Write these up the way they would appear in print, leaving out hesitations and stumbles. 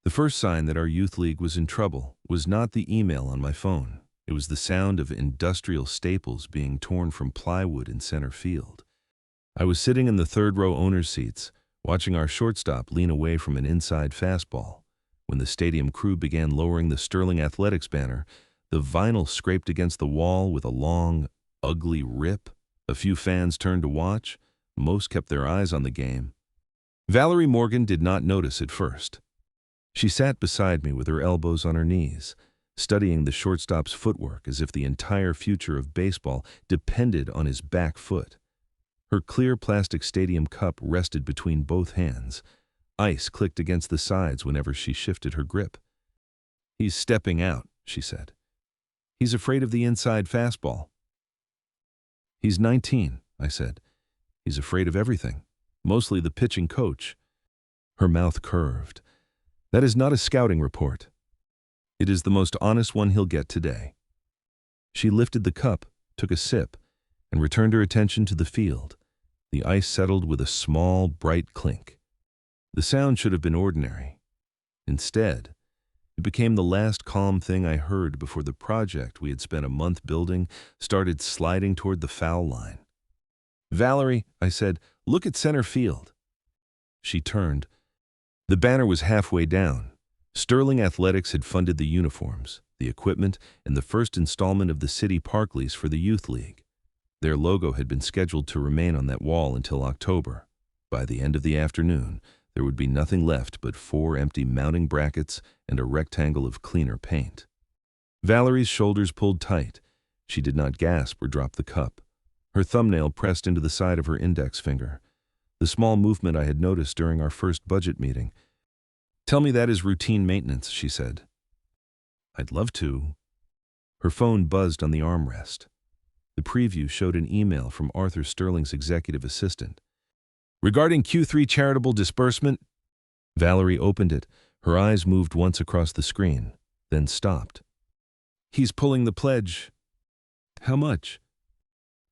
The first sign that our youth league was in trouble was not the email on my phone. It was the sound of industrial staples being torn from plywood in center field. I was sitting in the third-row owner's seats, watching our shortstop lean away from an inside fastball. When the stadium crew began lowering the Sterling Athletics banner, the vinyl scraped against the wall with a long, ugly rip. A few fans turned to watch. Most kept their eyes on the game. Valerie Morgan did not notice at first. She sat beside me with her elbows on her knees, studying the shortstop's footwork as if the entire future of baseball depended on his back foot. Her clear plastic stadium cup rested between both hands. Ice clicked against the sides whenever she shifted her grip. "He's stepping out," she said. "He's afraid of the inside fastball." "He's 19, I said. "He's afraid of everything, mostly the pitching coach." Her mouth curved. "That is not a scouting report. It is the most honest one he'll get today." She lifted the cup, took a sip, and returned her attention to the field. The ice settled with a small, bright clink. The sound should have been ordinary. Instead, it became the last calm thing I heard before the project we had spent a month building started sliding toward the foul line. "Valerie," I said, "look at center field." She turned. The banner was halfway down. Sterling Athletics had funded the uniforms, the equipment, and the first installment of the city park lease for the youth league. Their logo had been scheduled to remain on that wall until October. By the end of the afternoon, there would be nothing left but 4 empty mounting brackets and a rectangle of cleaner paint. Valerie's shoulders pulled tight. She did not gasp or drop the cup. Her thumbnail pressed into the side of her index finger, the small movement I had noticed during our first budget meeting. "Tell me that is routine maintenance," she said. "I'd love to." Her phone buzzed on the armrest. The preview showed an email from Arthur Sterling's executive assistant. "Regarding Q3 charitable disbursement." Valerie opened it. Her eyes moved once across the screen, then stopped. "He's pulling the pledge." "How much?"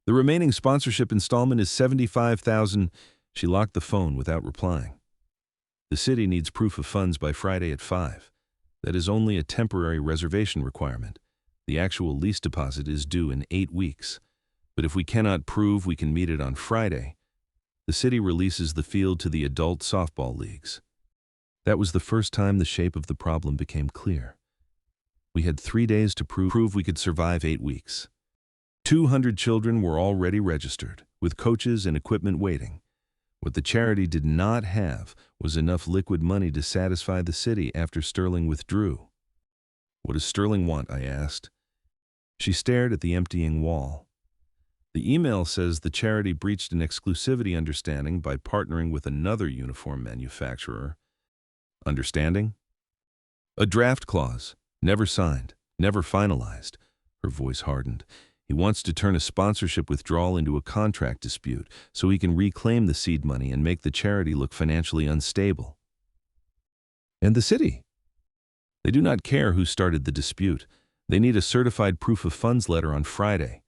"The remaining sponsorship installment is $75,000. She locked the phone without replying. "The city needs proof of funds by Friday at 5. That is only a temporary reservation requirement. The actual lease deposit is due in 8 weeks. But if we cannot prove we can meet it on Friday, the city releases the field to the adult softball leagues." That was the first time the shape of the problem became clear. We had 3 days to prove we could survive 8 weeks. 200 children were already registered, with coaches and equipment waiting. What the charity did not have was enough liquid money to satisfy the city after Sterling withdrew. "What does Sterling want?" I asked. She stared at the emptying wall. "The email says the charity breached an exclusivity understanding by partnering with another uniform manufacturer." "Understanding?" "A draft clause, never signed, never finalized." Her voice hardened. "He wants to turn a sponsorship withdrawal into a contract dispute so he can reclaim the seed money and make the charity look financially unstable." "And the city?" "They do not care who started the dispute. They need a certified proof of funds letter on Friday.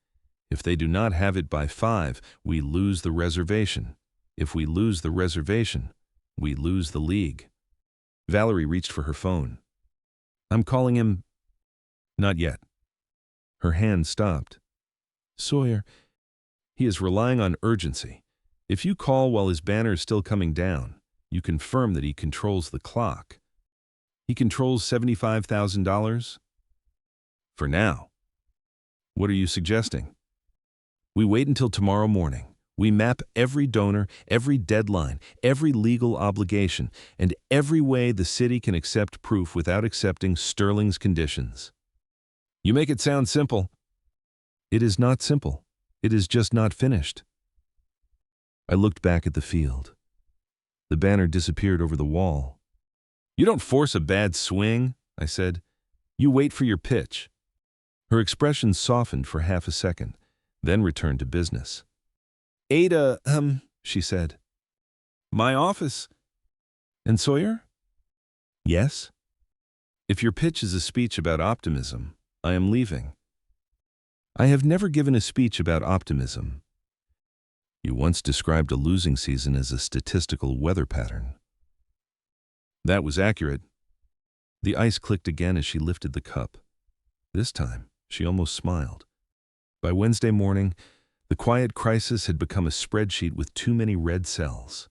If they do not have it by 5, we lose the reservation. If we lose the reservation, we lose the league." Valerie reached for her phone. "I'm calling him." "Not yet." Her hand stopped. "Sawyer, he is relying on urgency. If you call while his banner is still coming down, you confirm that he controls the clock. He controls $75,000? For now. What are you suggesting?" "We wait until tomorrow morning. We map every donor, every deadline, every legal obligation, and every way the city can accept proof without accepting Sterling's conditions." "You make it sound simple." "It is not simple. It is just not finished." I looked back at the field. The banner disappeared over the wall. "You don't force a bad swing," I said. "You wait for your pitch." Her expression softened for half a second, then returned to business. "Ada, she said. "My office." "And Sawyer?" "Yes?" "If your pitch is a speech about optimism, I am leaving." "I have never given a speech about optimism." "You once described a losing season as a statistical weather pattern." "That was accurate. The ice clicked again as she lifted the cup. This time, she almost smiled. By Wednesday morning, the quiet crisis had become a spreadsheet with too many red cells.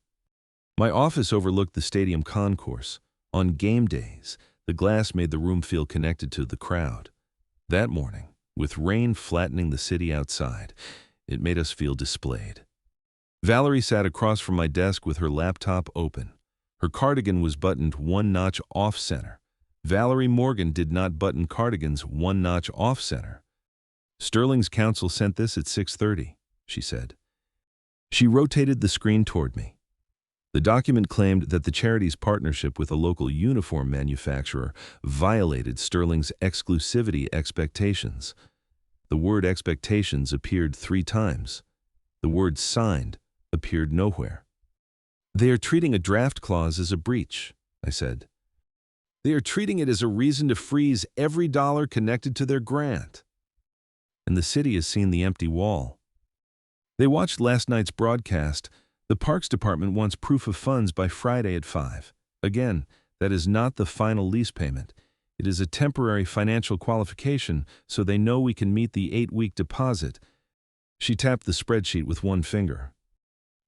My office overlooked the stadium concourse. On game days, the glass made the room feel connected to the crowd. That morning, with rain flattening the city outside, it made us feel displayed. Valerie sat across from my desk with her laptop open. Her cardigan was buttoned one notch off-center. Valerie Morgan did not button cardigans one notch off-center. Sterling's counsel sent this at 6:30, she said. She rotated the screen toward me. The document claimed that the charity's partnership with a local uniform manufacturer violated Sterling's exclusivity expectations. The word expectations appeared 3 times. The word signed appeared nowhere. They are treating a draft clause as a breach, I said. They are treating it as a reason to freeze every dollar connected to their grant. And the city has seen the empty wall. They watched last night's broadcast. The Parks Department wants proof of funds by Friday at 5. Again, that is not the final lease payment. It is a temporary financial qualification so they know we can meet the 8-week deposit. She tapped the spreadsheet with one finger.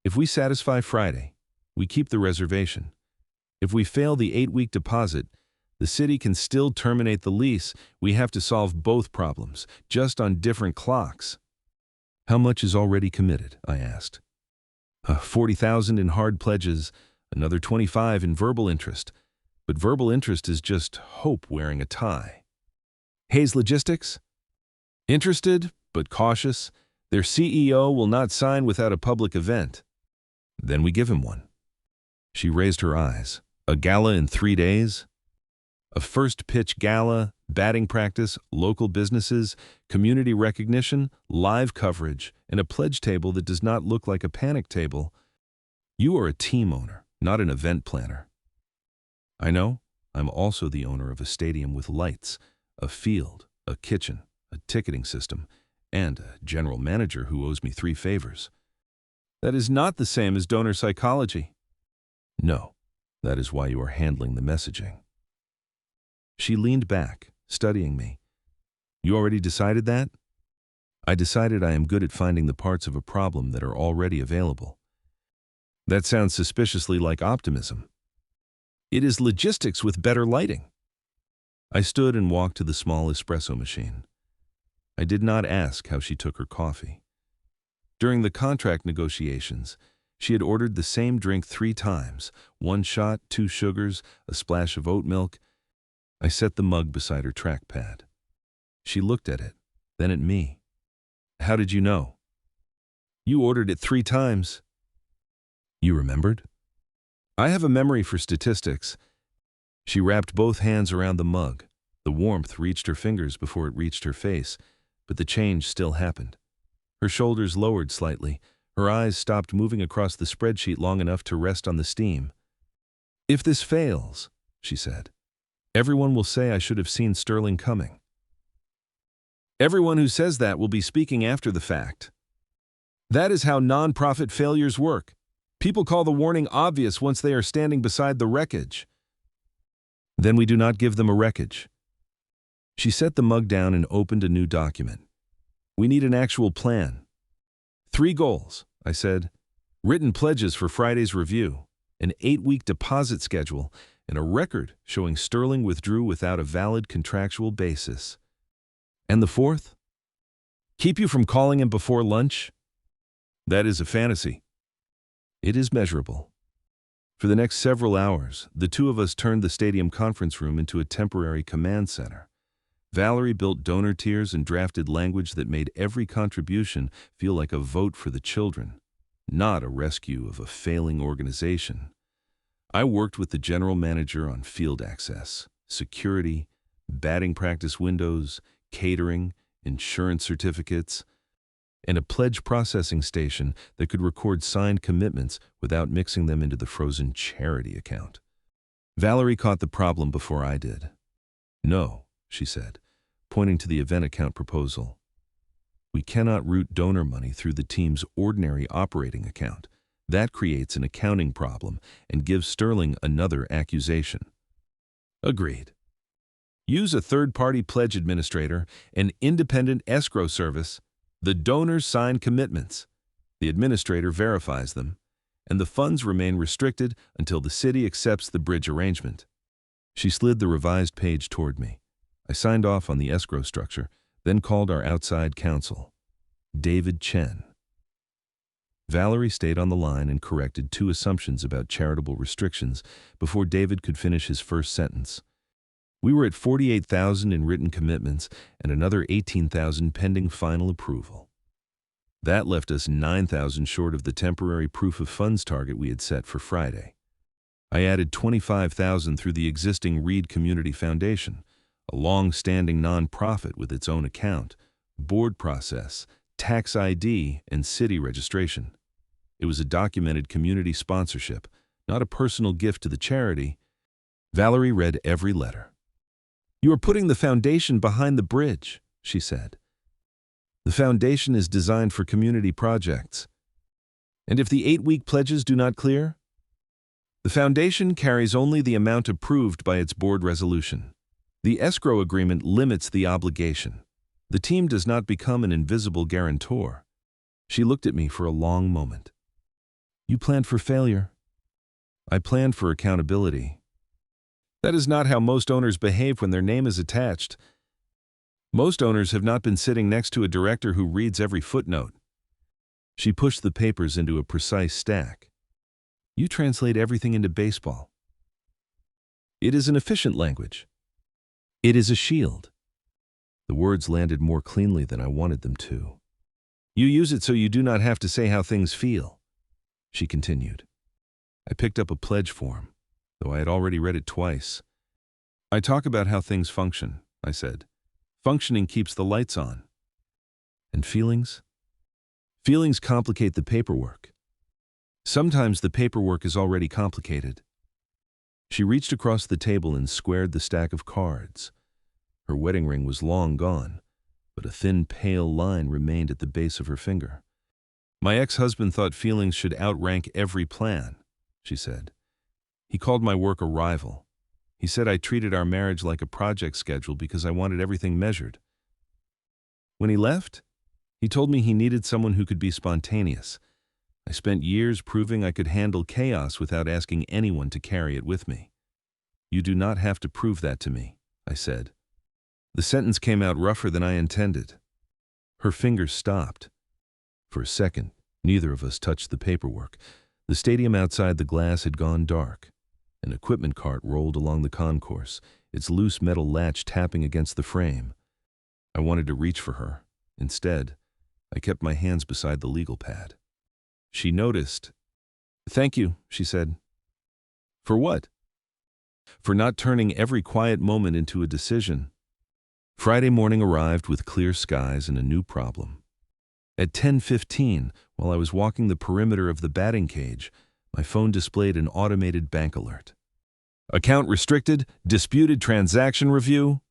If we satisfy Friday, we keep the reservation. If we fail the 8-week deposit, the city can still terminate the lease. We have to solve both problems, just on different clocks. How much is already committed? I asked. $40,000 in hard pledges, another $25,000 in verbal interest. But verbal interest is just hope wearing a tie. Hayes Logistics? Interested, but cautious. Their CEO will not sign without a public event. Then we give him one. She raised her eyes. A gala in 3 days? A first pitch gala, batting practice, local businesses, community recognition, live coverage, and a pledge table that does not look like a panic table. You are a team owner, not an event planner. I know. I'm also the owner of a stadium with lights, a field, a kitchen, a ticketing system, and a general manager who owes me 3 favors. That is not the same as donor psychology. No, that is why you are handling the messaging. She leaned back, studying me. You already decided that? I decided I am good at finding the parts of a problem that are already available. That sounds suspiciously like optimism. It is logistics with better lighting. I stood and walked to the small espresso machine. I did not ask how she took her coffee. During the contract negotiations, she had ordered the same drink 3 times, 1 shot, 2 sugars, a splash of oat milk. I set the mug beside her trackpad. She looked at it, then at me. How did you know? You ordered it 3 times. You remembered? I have a memory for statistics. She wrapped both hands around the mug. The warmth reached her fingers before it reached her face, but the change still happened. Her shoulders lowered slightly. Her eyes stopped moving across the spreadsheet long enough to rest on the steam. If this fails, she said, everyone will say I should have seen Sterling coming. Everyone who says that will be speaking after the fact. That is how non-profit failures work. People call the warning obvious once they are standing beside the wreckage. Then we do not give them a wreckage. She set the mug down and opened a new document. We need an actual plan. 3 goals, I said. Written pledges for Friday's review, an 8-week deposit schedule, and a record showing Sterling withdrew without a valid contractual basis. And the 4th? Keep you from calling him before lunch? That is a fantasy. It is measurable. For the next several hours, the 2 of us turned the stadium conference room into a temporary command center. Valerie built donor tiers and drafted language that made every contribution feel like a vote for the children, not a rescue of a failing organization. I worked with the general manager on field access, security, batting practice windows, catering, insurance certificates, and a pledge processing station that could record signed commitments without mixing them into the frozen charity account. Valerie caught the problem before I did. No, she said, pointing to the event account proposal. We cannot route donor money through the team's ordinary operating account. That creates an accounting problem and gives Sterling another accusation. Agreed. Use a third-party pledge administrator, an independent escrow service. The donors sign commitments. The administrator verifies them, and the funds remain restricted until the city accepts the bridge arrangement. She slid the revised page toward me. I signed off on the escrow structure, then called our outside counsel, David Chen. Valerie stayed on the line and corrected 2 assumptions about charitable restrictions before David could finish his first sentence. We were at $48,000 in written commitments and another $18,000 pending final approval. That left us $9,000 short of the temporary proof of funds target we had set for Friday. I added $25,000 through the existing Reed Community Foundation, a long-standing nonprofit with its own account, board process, tax ID, and city registration. It was a documented community sponsorship, not a personal gift to the charity. Valerie read every letter. "You are putting the foundation behind the bridge," she said. "The foundation is designed for community projects. And if the 8-week pledges do not clear, the foundation carries only the amount approved by its board resolution. The escrow agreement limits the obligation. The team does not become an invisible guarantor." She looked at me for a long moment. "You planned for failure." "I planned for accountability. That is not how most owners behave when their name is attached. Most owners have not been sitting next to a director who reads every footnote." She pushed the papers into a precise stack. "You translate everything into baseball. It is an efficient language. It is a shield." The words landed more cleanly than I wanted them to. "You use it so you do not have to say how things feel," she continued. I picked up a pledge form, though I had already read it twice. "I talk about how things function," I said. "Functioning keeps the lights on." "And feelings?" "Feelings complicate the paperwork. Sometimes the paperwork is already complicated." She reached across the table and squared the stack of cards. Her wedding ring was long gone, but a thin, pale line remained at the base of her finger. "My ex-husband thought feelings should outrank every plan," she said. "He called my work a rival. He said I treated our marriage like a project schedule because I wanted everything measured. When he left, he told me he needed someone who could be spontaneous. I spent years proving I could handle chaos without asking anyone to carry it with me. You do not have to prove that to me," I said. The sentence came out rougher than I intended. Her fingers stopped. For a second, neither of us touched the paperwork. The stadium outside the glass had gone dark. An equipment cart rolled along the concourse, its loose metal latch tapping against the frame. I wanted to reach for her. Instead, I kept my hands beside the legal pad. She noticed. "Thank you," she said. "For what?" "For not turning every quiet moment into a decision." Friday morning arrived with clear skies and a new problem. At 10:15, while I was walking the perimeter of the batting cage, my phone displayed an automated bank alert. "Account restricted, disputed transaction review."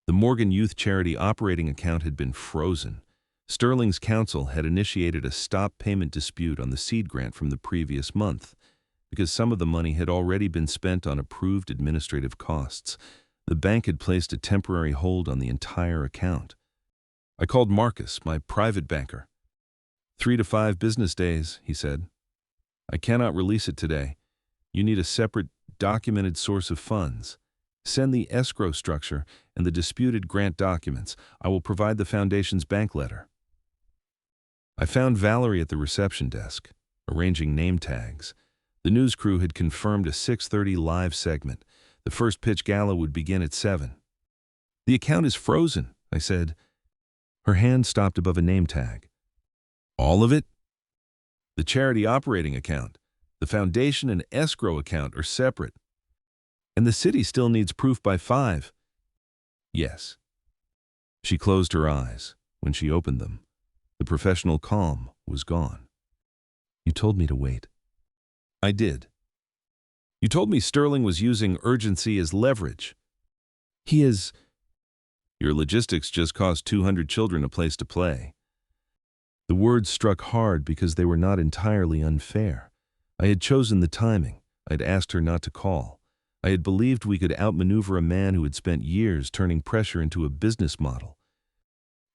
The Morgan Youth Charity operating account had been frozen. Sterling's counsel had initiated a stop payment dispute on the seed grant from the previous month. Because some of the money had already been spent on approved administrative costs, the bank had placed a temporary hold on the entire account. I called Marcus, my private banker. 3 to 5 business days, he said. "I cannot release it today. You need a separate, documented source of funds. Send the escrow structure and the disputed grant documents. I will provide the foundation's bank letter." I found Valerie at the reception desk, arranging name tags. The news crew had confirmed a 6:30 live segment. The first pitch gala would begin at 7. "The account is frozen," I said. Her hand stopped above a name tag. "All of it?" "The charity operating account. The foundation and escrow account are separate. And the city still needs proof by 5. "Yes." She closed her eyes. When she opened them, the professional calm was gone. "You told me to wait." "I did. You told me Sterling was using urgency as leverage." "He is." "Your logistics just cost 200 children a place to play." The words struck hard because they were not entirely unfair. I had chosen the timing. I'd asked her not to call. I had believed we could outmaneuver a man who had spent years turning pressure into a business model.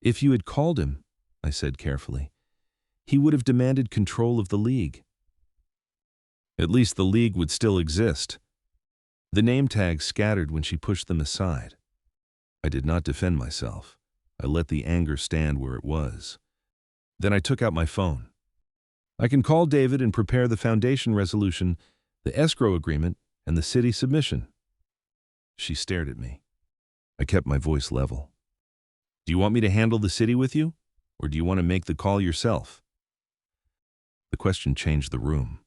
If you had called him, I said carefully, he would have demanded control of the league. At least the league would still exist. The name tags scattered when she pushed them aside. I did not defend myself. I let the anger stand where it was. Then I took out my phone. I can call David and prepare the foundation resolution, the escrow agreement, and the city submission. She stared at me. I kept my voice level. Do you want me to handle the city with you, or do you want to make the call yourself? The question changed the room.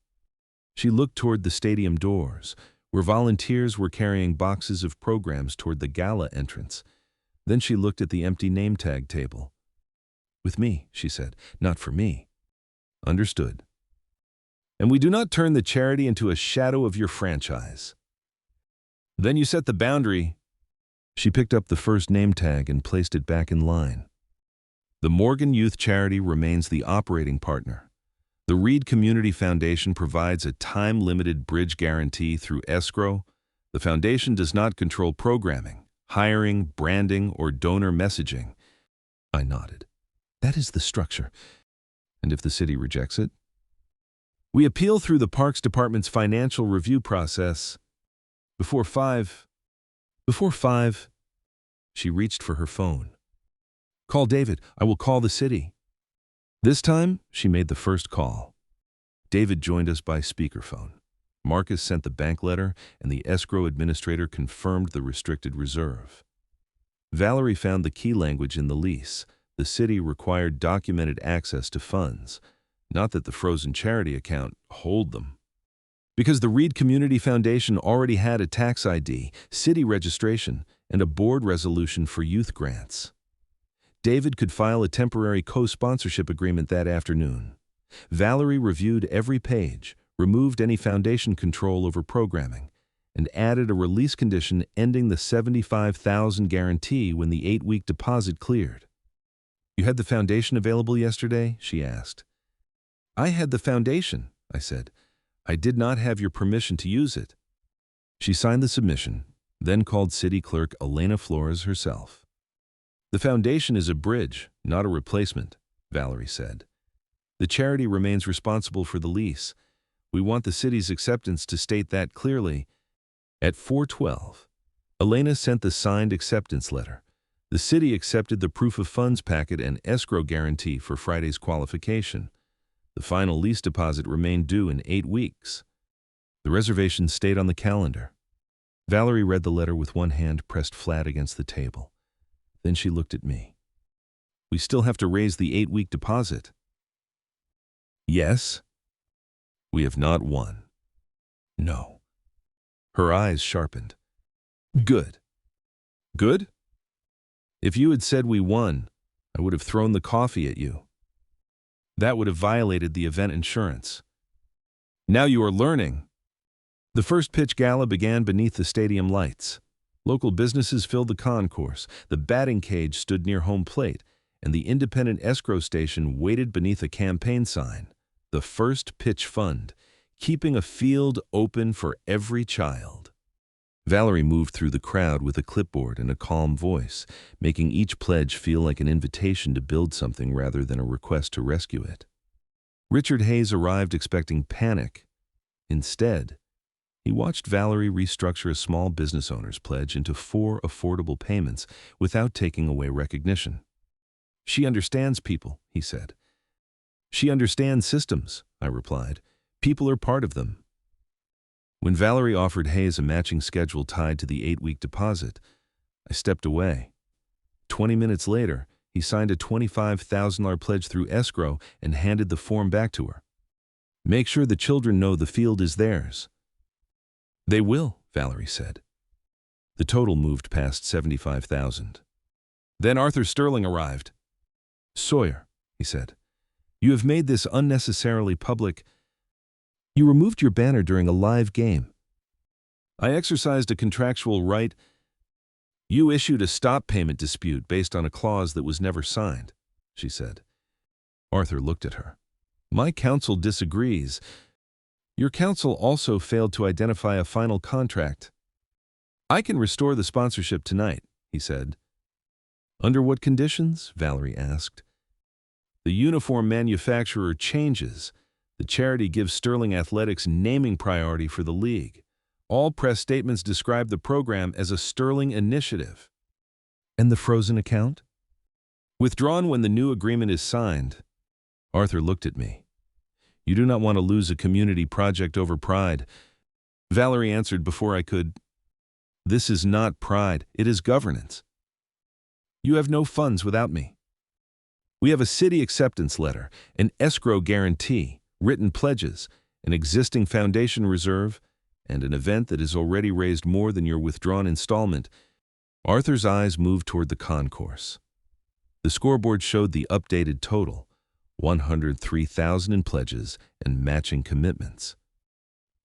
She looked toward the stadium doors, where volunteers were carrying boxes of programs toward the gala entrance. Then she looked at the empty name tag table. With me, she said, not for me. Understood. And we do not turn the charity into a shadow of your franchise. Then you set the boundary. She picked up the first name tag and placed it back in line. The Morgan Youth Charity remains the operating partner. The Reed Community Foundation provides a time-limited bridge guarantee through escrow. The foundation does not control programming, hiring, branding, or donor messaging. I nodded. That is the structure. And if the city rejects it? We appeal through the Parks Department's financial review process. Before five, she reached for her phone. Call David. I will call the city. This time, she made the first call. David joined us by speakerphone. Marcus sent the bank letter, and the escrow administrator confirmed the restricted reserve. Valerie found the key language in the lease. The city required documented access to funds, not that the frozen charity account hold them. Because the Reed Community Foundation already had a tax ID, city registration, and a board resolution for youth grants. David could file a temporary co-sponsorship agreement that afternoon. Valerie reviewed every page, removed any foundation control over programming, and added a release condition ending the $75,000 guarantee when the 8-week deposit cleared. You had the foundation available yesterday? She asked. I had the foundation, I said. I did not have your permission to use it. She signed the submission, then called City Clerk Elena Flores herself. The foundation is a bridge, not a replacement, Valerie said. The charity remains responsible for the lease. We want the city's acceptance to state that clearly. At 4:12, Elena sent the signed acceptance letter. The city accepted the proof of funds packet and escrow guarantee for Friday's qualification. The final lease deposit remained due in 8 weeks. The reservation stayed on the calendar. Valerie read the letter with one hand pressed flat against the table. Then she looked at me. We still have to raise the 8-week deposit. Yes. We have not won. No. Her eyes sharpened. Good. Good? If you had said we won, I would have thrown the coffee at you. That would have violated the event insurance. Now you are learning. The first pitch gala began beneath the stadium lights. Local businesses filled the concourse, the batting cage stood near home plate, and the independent escrow station waited beneath a campaign sign, the First Pitch Fund, keeping a field open for every child. Valerie moved through the crowd with a clipboard and a calm voice, making each pledge feel like an invitation to build something rather than a request to rescue it. Richard Hayes arrived expecting panic. Instead, he watched Valerie restructure a small business owner's pledge into 4 affordable payments without taking away recognition. She understands people, he said. She understands systems, I replied. People are part of them. When Valerie offered Hayes a matching schedule tied to the 8-week deposit, I stepped away. 20 minutes later, he signed a $25,000 pledge through escrow and handed the form back to her. Make sure the children know the field is theirs. They will, Valerie said. The total moved past $75,000. Then Arthur Sterling arrived. Sawyer, he said, you have made this unnecessarily public. You removed your banner during a live game. I exercised a contractual right. You issued a stop payment dispute based on a clause that was never signed, she said. Arthur looked at her. My counsel disagrees. Your counsel also failed to identify a final contract, I can restore the sponsorship tonight, he said. Under what conditions? Valerie asked. The uniform manufacturer changes. The charity gives Sterling Athletics naming priority for the league. All press statements describe the program as a Sterling initiative. And the frozen account? Withdrawn when the new agreement is signed. Arthur looked at me. You do not want to lose a community project over pride. Valerie answered before I could. This is not pride, it is governance. You have no funds without me. We have a city acceptance letter, an escrow guarantee, written pledges, an existing foundation reserve, and an event that has already raised more than your withdrawn installment. Arthur's eyes moved toward the concourse. The scoreboard showed the updated total, 103,000 in pledges and matching commitments.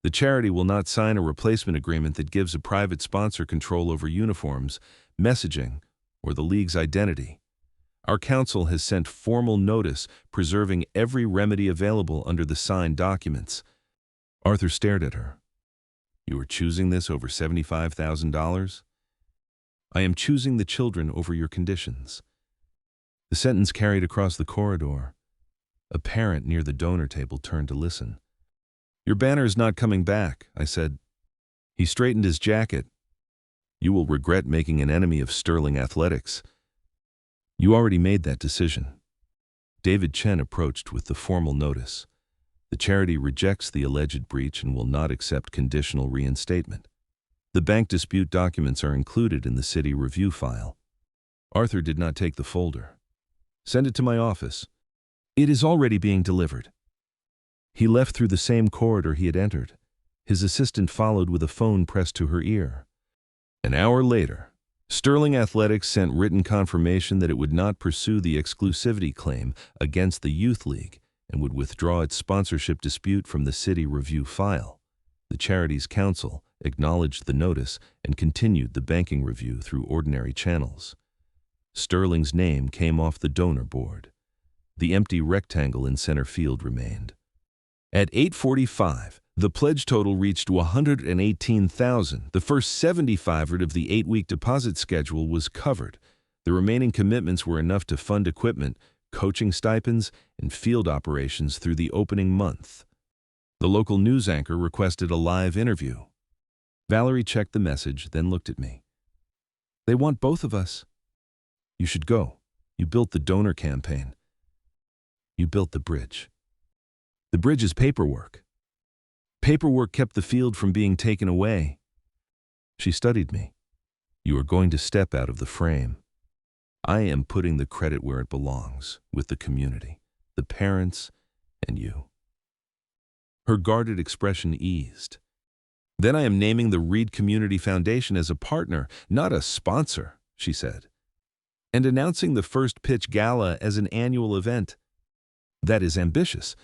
The charity will not sign a replacement agreement that gives a private sponsor control over uniforms, messaging, or the league's identity. Our council has sent formal notice preserving every remedy available under the signed documents. Arthur stared at her. You are choosing this over $75,000? I am choosing the children over your conditions. The sentence carried across the corridor. A parent near the donor table turned to listen. Your banner is not coming back, I said. He straightened his jacket. You will regret making an enemy of Sterling Athletics. You already made that decision. David Chen approached with the formal notice. The charity rejects the alleged breach and will not accept conditional reinstatement. The bank dispute documents are included in the city review file. Arthur did not take the folder. Send it to my office. It is already being delivered. He left through the same corridor he had entered. His assistant followed with a phone pressed to her ear. An hour later, Sterling Athletics sent written confirmation that it would not pursue the exclusivity claim against the Youth League and would withdraw its sponsorship dispute from the city review file. The charity's council acknowledged the notice and continued the banking review through ordinary channels. Sterling's name came off the donor board. The empty rectangle in center field remained. At 8:45, the pledge total reached $118,000. The first 75 of the 8-week deposit schedule was covered. The remaining commitments were enough to fund equipment, coaching stipends, and field operations through the opening month. The local news anchor requested a live interview. Valerie checked the message, then looked at me. They want both of us. You should go. You built the donor campaign. You built the bridge. The bridge is paperwork. Paperwork kept the field from being taken away. She studied me. You are going to step out of the frame. I am putting the credit where it belongs, with the community, the parents, and you. Her guarded expression eased. Then I am naming the Reed Community Foundation as a partner, not a sponsor, she said, and announcing the first pitch gala as an annual event. That is ambitious.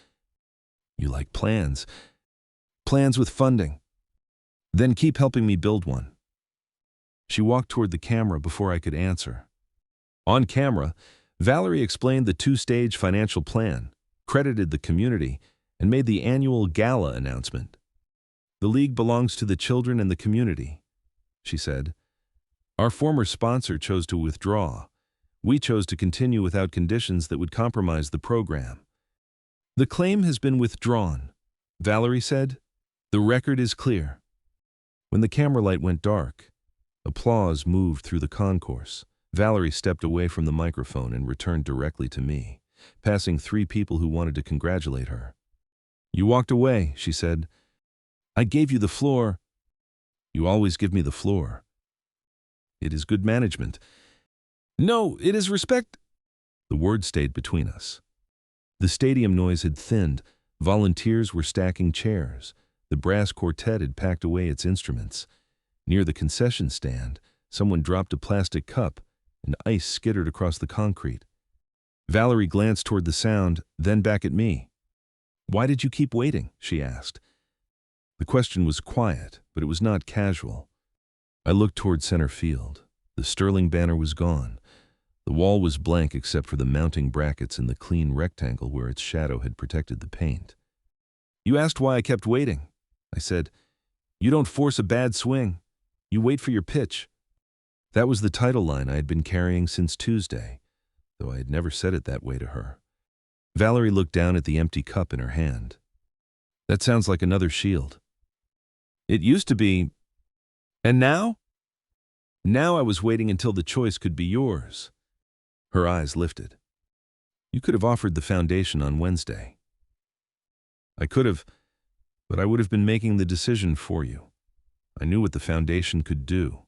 You like plans. Plans with funding. Then keep helping me build one. She walked toward the camera before I could answer. On camera, Valerie explained the two-stage financial plan, credited the community, and made the annual gala announcement. The league belongs to the children and the community, she said. Our former sponsor chose to withdraw. We chose to continue without conditions that would compromise the program. The claim has been withdrawn, Valerie said. The record is clear. When the camera light went dark, applause moved through the concourse. Valerie stepped away from the microphone and returned directly to me, passing 3 people who wanted to congratulate her. You walked away, she said. I gave you the floor. You always give me the floor. It is good management. No, it is respect. The word stayed between us. The stadium noise had thinned. Volunteers were stacking chairs. The brass quartet had packed away its instruments. Near the concession stand, someone dropped a plastic cup, and ice skittered across the concrete. Valerie glanced toward the sound, then back at me. Why did you keep waiting? She asked. The question was quiet, but it was not casual. I looked toward center field. The Sterling banner was gone. The wall was blank except for the mounting brackets in the clean rectangle where its shadow had protected the paint. You asked why I kept waiting. I said, you don't force a bad swing. You wait for your pitch. That was the title line I had been carrying since Tuesday, though I had never said it that way to her. Valerie looked down at the empty cup in her hand. That sounds like another shield. It used to be. And now? Now I was waiting until the choice could be yours. Her eyes lifted. You could have offered the foundation on Wednesday. I could have, but I would have been making the decision for you. I knew what the foundation could do.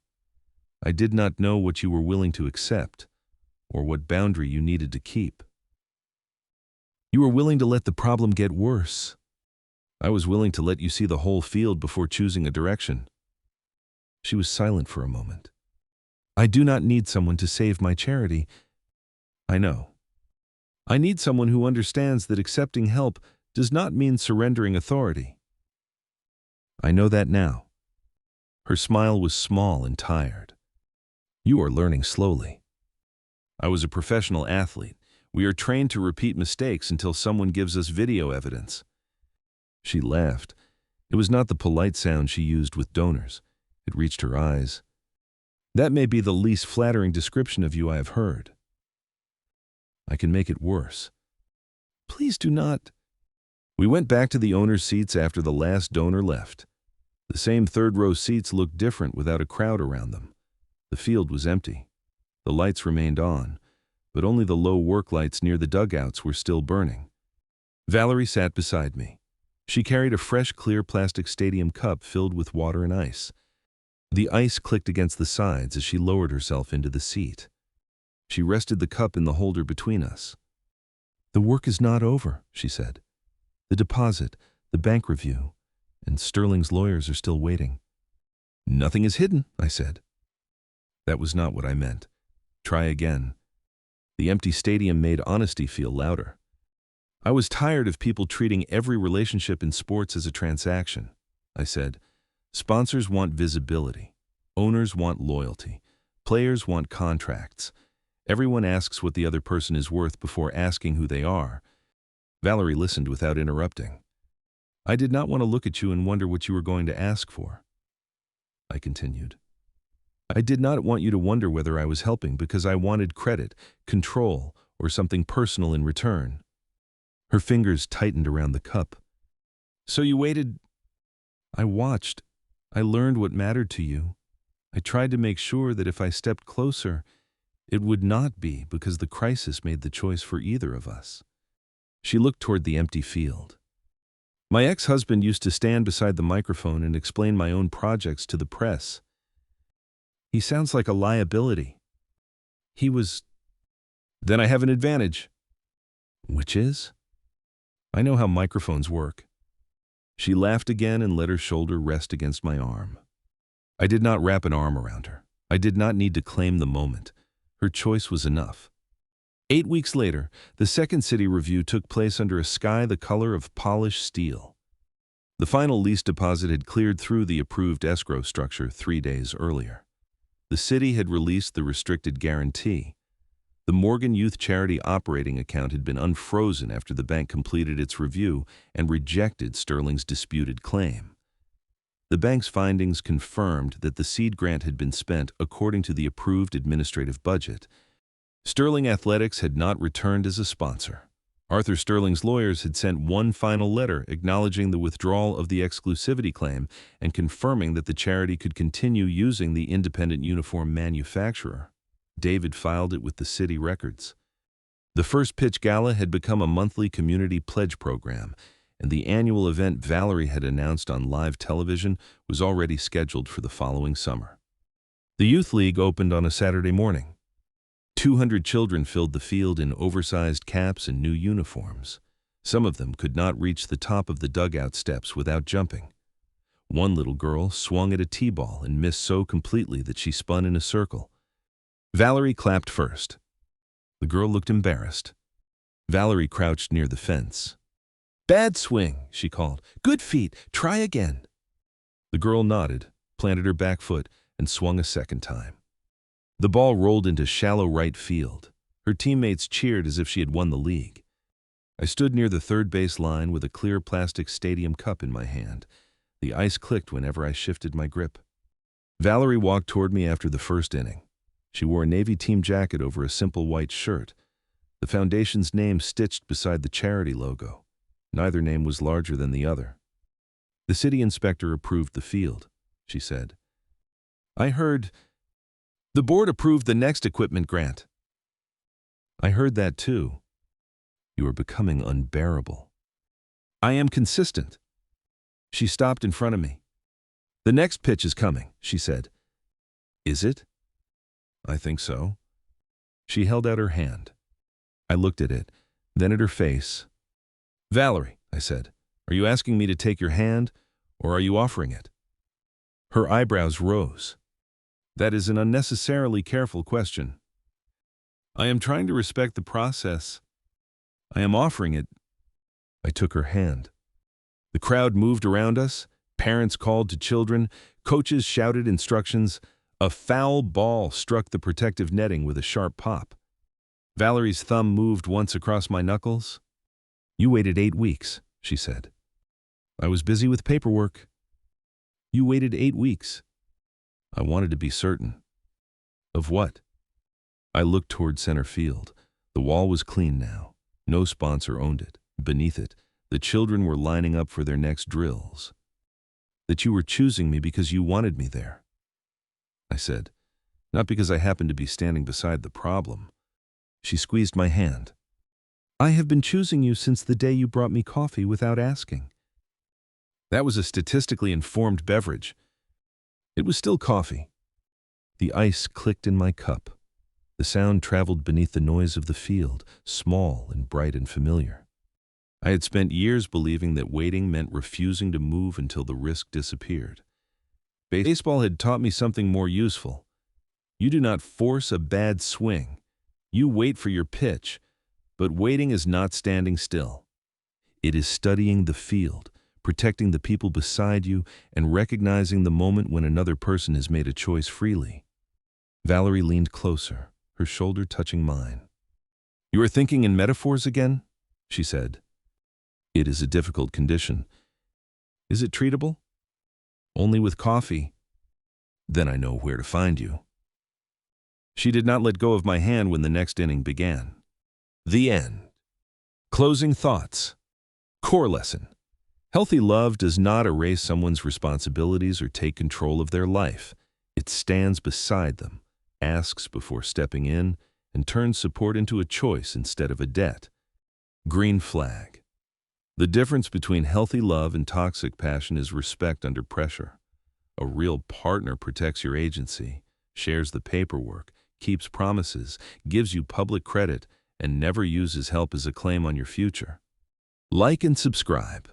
I did not know what you were willing to accept, or what boundary you needed to keep. You were willing to let the problem get worse. I was willing to let you see the whole field before choosing a direction. She was silent for a moment. I do not need someone to save my charity. I know. I need someone who understands that accepting help does not mean surrendering authority. I know that now. Her smile was small and tired. You are learning slowly. I was a professional athlete. We are trained to repeat mistakes until someone gives us video evidence. She laughed. It was not the polite sound she used with donors. It reached her eyes. That may be the least flattering description of you I have heard. I can make it worse. Please do not. We went back to the owner's seats after the last donor left. The same third-row seats looked different without a crowd around them. The field was empty. The lights remained on, but only the low work lights near the dugouts were still burning. Valerie sat beside me. She carried a fresh, clear plastic stadium cup filled with water and ice. The ice clicked against the sides as she lowered herself into the seat. She rested the cup in the holder between us. The work is not over, she said. The deposit, the bank review, and Sterling's lawyers are still waiting. Nothing is hidden, I said. That was not what I meant. Try again. The empty stadium made honesty feel louder. I was tired of people treating every relationship in sports as a transaction. I said, sponsors want visibility. Owners want loyalty. Players want contracts. Everyone asks what the other person is worth before asking who they are. Valerie listened without interrupting. I did not want to look at you and wonder what you were going to ask for. I continued. I did not want you to wonder whether I was helping because I wanted credit, control, or something personal in return. Her fingers tightened around the cup. So you waited. I watched. I learned what mattered to you. I tried to make sure that if I stepped closer, it would not be because the crisis made the choice for either of us. She looked toward the empty field. My ex-husband used to stand beside the microphone and explain my own projects to the press. He sounds like a liability. He was. Then I have an advantage. Which is? I know how microphones work. She laughed again and let her shoulder rest against my arm. I did not wrap an arm around her. I did not need to claim the moment. Her choice was enough. 8 weeks later, the second city review took place under a sky the color of polished steel. The final lease deposit had cleared through the approved escrow structure 3 days earlier. The city had released the restricted guarantee. The Morgan Youth Charity operating account had been unfrozen after the bank completed its review and rejected Sterling's disputed claim. The bank's findings confirmed that the seed grant had been spent according to the approved administrative budget. Sterling Athletics had not returned as a sponsor. Arthur Sterling's lawyers had sent one final letter acknowledging the withdrawal of the exclusivity claim and confirming that the charity could continue using the independent uniform manufacturer. David filed it with the city records. The First Pitch Gala had become a monthly community pledge program, and the annual event Valerie had announced on live television was already scheduled for the following summer. The Youth League opened on a Saturday morning. 200 children filled the field in oversized caps and new uniforms. Some of them could not reach the top of the dugout steps without jumping. One little girl swung at a T-ball and missed so completely that she spun in a circle. Valerie clapped first. The girl looked embarrassed. Valerie crouched near the fence. "Bad swing," she called. "Good feet. Try again." The girl nodded, planted her back foot, and swung a second time. The ball rolled into shallow right field. Her teammates cheered as if she had won the league. I stood near the third base line with a clear plastic stadium cup in my hand. The ice clicked whenever I shifted my grip. Valerie walked toward me after the first inning. She wore a Navy team jacket over a simple white shirt, the foundation's name stitched beside the charity logo. Neither name was larger than the other. "The city inspector approved the field," she said. "I heard the board approved the next equipment grant." "I heard that too. You are becoming unbearable." "I am consistent." She stopped in front of me. "The next pitch is coming," she said. "Is it?" "I think so." She held out her hand. I looked at it, then at her face. "Valerie," I said, "are you asking me to take your hand, or are you offering it?" Her eyebrows rose. "That is an unnecessarily careful question." "I am trying to respect the process. I am offering it." I took her hand. The crowd moved around us. Parents called to children. Coaches shouted instructions. A foul ball struck the protective netting with a sharp pop. Valerie's thumb moved once across my knuckles. "You waited 8 weeks, she said. "I was busy with paperwork." "You waited 8 weeks. "I wanted to be certain." "Of what?" I looked toward center field. The wall was clean now. No sponsor owned it. Beneath it, the children were lining up for their next drills. "That you were choosing me because you wanted me there," I said, "not because I happened to be standing beside the problem." She squeezed my hand. "I have been choosing you since the day you brought me coffee without asking." That was a statistically informed beverage. It was still coffee. The ice clicked in my cup. The sound traveled beneath the noise of the field, small and bright and familiar. I had spent years believing that waiting meant refusing to move until the risk disappeared. Baseball had taught me something more useful. You do not force a bad swing. You wait for your pitch, but waiting is not standing still. It is studying the field, protecting the people beside you, and recognizing the moment when another person has made a choice freely. Valerie leaned closer, her shoulder touching mine. "You are thinking in metaphors again?" she said. "It is a difficult condition." "Is it treatable?" "Only with coffee." "Then I know where to find you." She did not let go of my hand when the next inning began. The end. Closing thoughts. Core lesson. Healthy love does not erase someone's responsibilities or take control of their life. It stands beside them, asks before stepping in, and turns support into a choice instead of a debt. Green flag. The difference between healthy love and toxic passion is respect under pressure. A real partner protects your agency, shares the paperwork, keeps promises, gives you public credit, and never uses help as a claim on your future. Like and subscribe.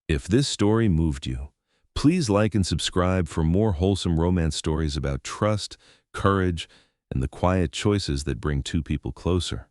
If this story moved you, please like and subscribe for more wholesome romance stories about trust, courage, and the quiet choices that bring two people closer.